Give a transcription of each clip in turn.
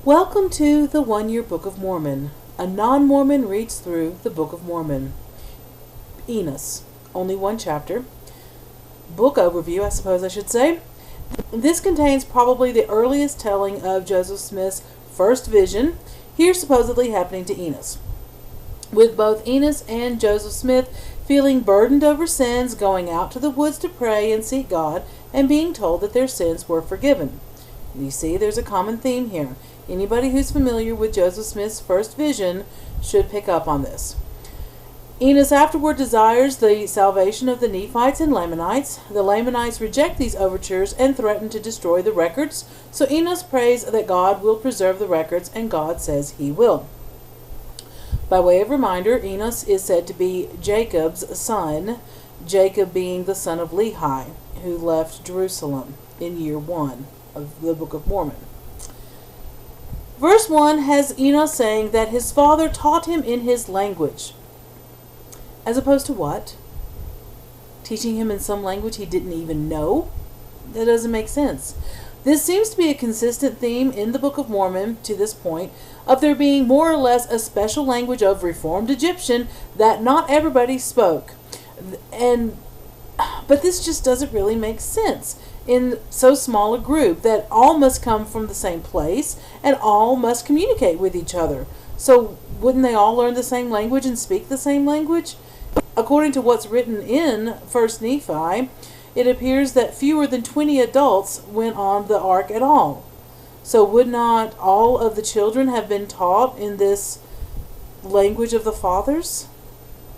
Welcome to the One-Year Book of Mormon. A non-Mormon reads through the Book of Mormon. Enos. Only one chapter. Book overview, I suppose I should say. This contains probably the earliest telling of Joseph Smith's first vision, here supposedly happening to Enos. With both Enos and Joseph Smith feeling burdened over sins, going out to the woods to pray and seek God, and being told that their sins were forgiven. You see, there's a common theme here. Anybody who's familiar with Joseph Smith's first vision should pick up on this. Enos afterward desires the salvation of the Nephites and Lamanites. The Lamanites reject these overtures and threaten to destroy the records, so Enos prays that God will preserve the records, and God says he will. By way of reminder, Enos is said to be Jacob's son, Jacob being the son of Lehi, who left Jerusalem in year 1 of the Book of Mormon. Verse 1 has Enos saying that his father taught him in his language. As opposed to what? Teaching him in some language he didn't even know? That doesn't make sense. This seems to be a consistent theme in the Book of Mormon to this point, of there being more or less a special language of Reformed Egyptian that not everybody spoke. But this just doesn't really make sense in so small a group, that all must come from the same place and all must communicate with each other. So wouldn't they all learn the same language and speak the same language? According to what's written in 1 Nephi, it appears that fewer than 20 adults went on the ark at all. So would not all of the children have been taught in this language of the fathers?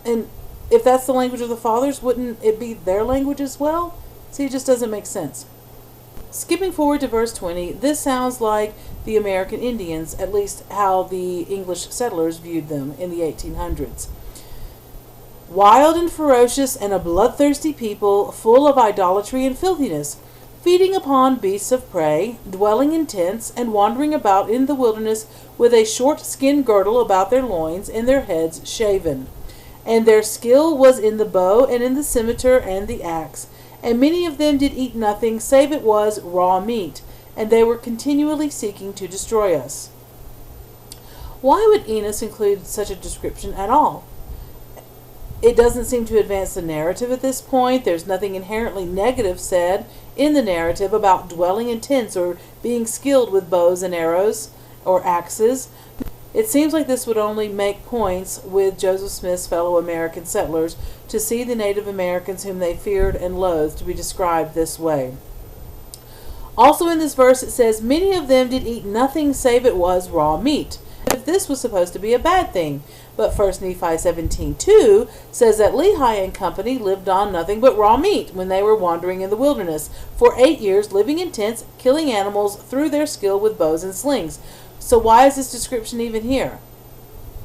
And if that's the language of the fathers, wouldn't it be their language as well? See, it just doesn't make sense. Skipping forward to verse 20, this sounds like the American Indians, at least how the English settlers viewed them in the 1800s. Wild and ferocious and a bloodthirsty people, full of idolatry and filthiness, feeding upon beasts of prey, dwelling in tents, and wandering about in the wilderness with a short skin girdle about their loins and their heads shaven. And their skill was in the bow and in the scimitar and the axe. And many of them did eat nothing, save it was raw meat, and they were continually seeking to destroy us. Why would Enos include such a description at all? It doesn't seem to advance the narrative at this point. There's nothing inherently negative said in the narrative about dwelling in tents or being skilled with bows and arrows or axes. It seems like this would only make points with Joseph Smith's fellow American settlers to see the Native Americans whom they feared and loathed to be described this way. Also in this verse it says, many of them did eat nothing save it was raw meat. If this was supposed to be a bad thing. But 1 Nephi 17:2 says that Lehi and company lived on nothing but raw meat when they were wandering in the wilderness for 8 years, living in tents, killing animals through their skill with bows and slings. So why is this description even here?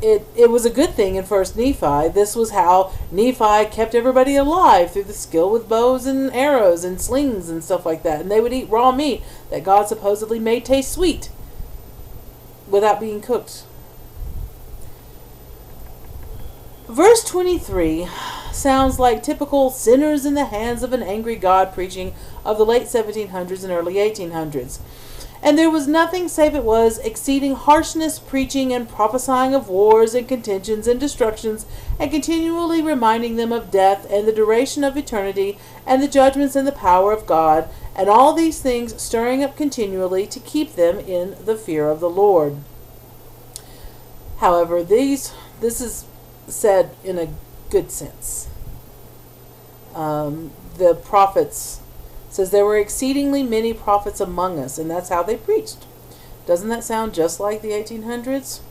It was a good thing in 1 Nephi. This was how Nephi kept everybody alive, through the skill with bows and arrows and slings and stuff like that. And they would eat raw meat that God supposedly made taste sweet without being cooked. Verse 23 sounds like typical sinners in the hands of an angry God preaching of the late 1700s and early 1800s. And there was nothing save it was exceeding harshness, preaching and prophesying of wars and contentions and destructions, and continually reminding them of death and the duration of eternity and the judgments and the power of God, and all these things stirring up continually to keep them in the fear of the Lord. However, this is said in a good sense. The prophets says there were exceedingly many prophets among us, and that's how they preached. Doesn't that sound just like the 1800s?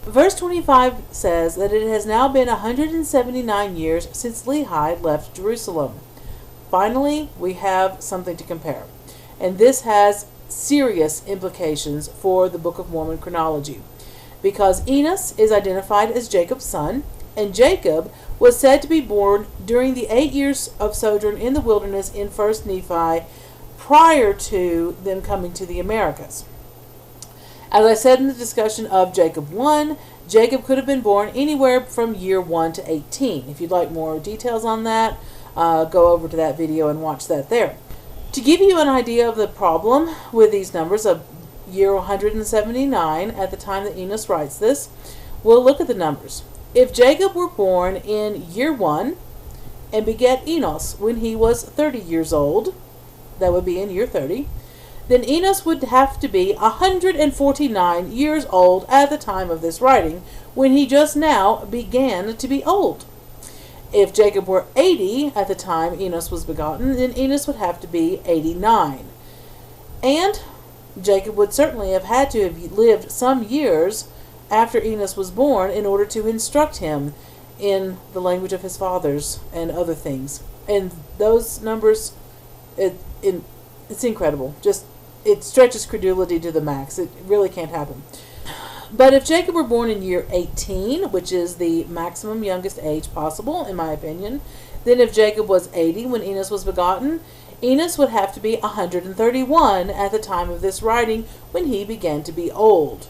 Verse 25 says that it has now been 179 years since Lehi left Jerusalem. Finally, we have something to compare. And this has serious implications for the Book of Mormon chronology, because Enos is identified as Jacob's son, and Jacob was said to be born during the 8 years of sojourn in the wilderness in 1 Nephi, prior to them coming to the Americas. As I said in the discussion of Jacob 1, Jacob could have been born anywhere from year 1 to 18. If you'd like more details on that, go over to that video and watch that there. To give you an idea of the problem with these numbers, of year 179 at the time that Enos writes this, we'll look at the numbers. If Jacob were born in year 1 and begat Enos when he was 30 years old, that would be in year 30, then Enos would have to be 149 years old at the time of this writing, when he just now began to be old. If Jacob were 80 at the time Enos was begotten, then Enos would have to be 89. And Jacob would certainly have had to have lived some years after Enos was born in order to instruct him in the language of his fathers and other things. And those numbers, it's incredible. Just, it stretches credulity to the max. It really can't happen. But if Jacob were born in year 18, which is the maximum youngest age possible, in my opinion, then if Jacob was 80 when Enos was begotten, Enos would have to be 131 at the time of this writing, when he began to be old.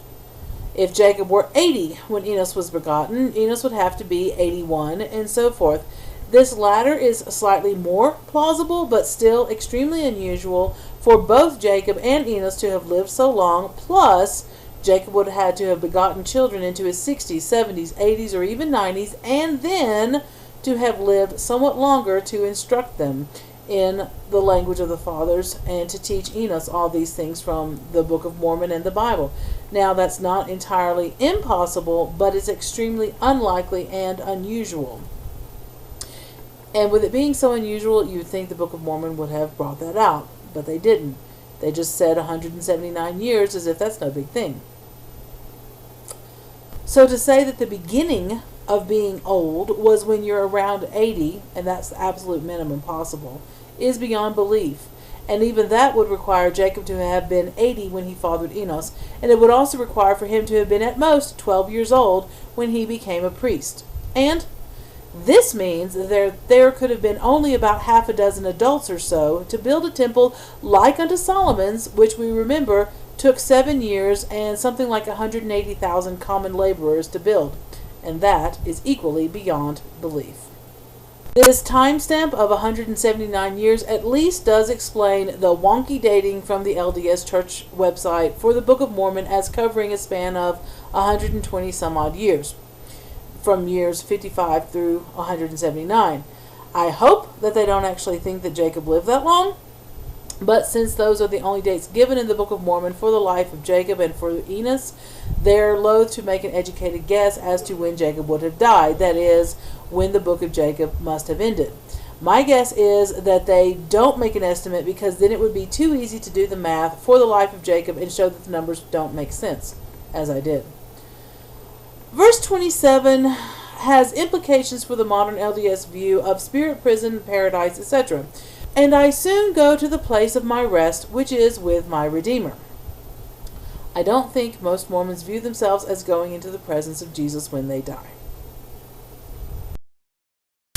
If Jacob were 80 when Enos was begotten, Enos would have to be 81, and so forth. This latter is slightly more plausible, but still extremely unusual for both Jacob and Enos to have lived so long. Plus, Jacob would have had to have begotten children into his 60s, 70s, 80s, or even 90s, and then to have lived somewhat longer to instruct them in the language of the fathers and to teach Enos all these things from the Book of Mormon and the Bible. Now, that's not entirely impossible, but it's extremely unlikely and unusual. And with it being so unusual, you'd think the Book of Mormon would have brought that out, but they didn't. They just said 179 years as if that's no big thing. So to say that the beginning of being old was when you're around 80, and that's the absolute minimum possible, is beyond belief. And even that would require Jacob to have been 80 when he fathered Enos, and it would also require for him to have been at most 12 years old when he became a priest. And this means that there could have been only about half a dozen adults or so to build a temple like unto Solomon's, which we remember took 7 years and something like 180,000 common laborers to build. And that is equally beyond belief. This timestamp of 179 years at least does explain the wonky dating from the LDS Church website for the Book of Mormon as covering a span of 120 some odd years, from years 55 through 179. I hope that they don't actually think that Jacob lived that long, but since those are the only dates given in the Book of Mormon for the life of Jacob and for Enos, they're loath to make an educated guess as to when Jacob would have died, that is, when the book of Jacob must have ended. My guess is that they don't make an estimate, because then it would be too easy to do the math for the life of Jacob and show that the numbers don't make sense, as I did. Verse 27 has implications for the modern LDS view of spirit, prison, paradise, etc. And I soon go to the place of my rest, which is with my Redeemer. I don't think most Mormons view themselves as going into the presence of Jesus when they die.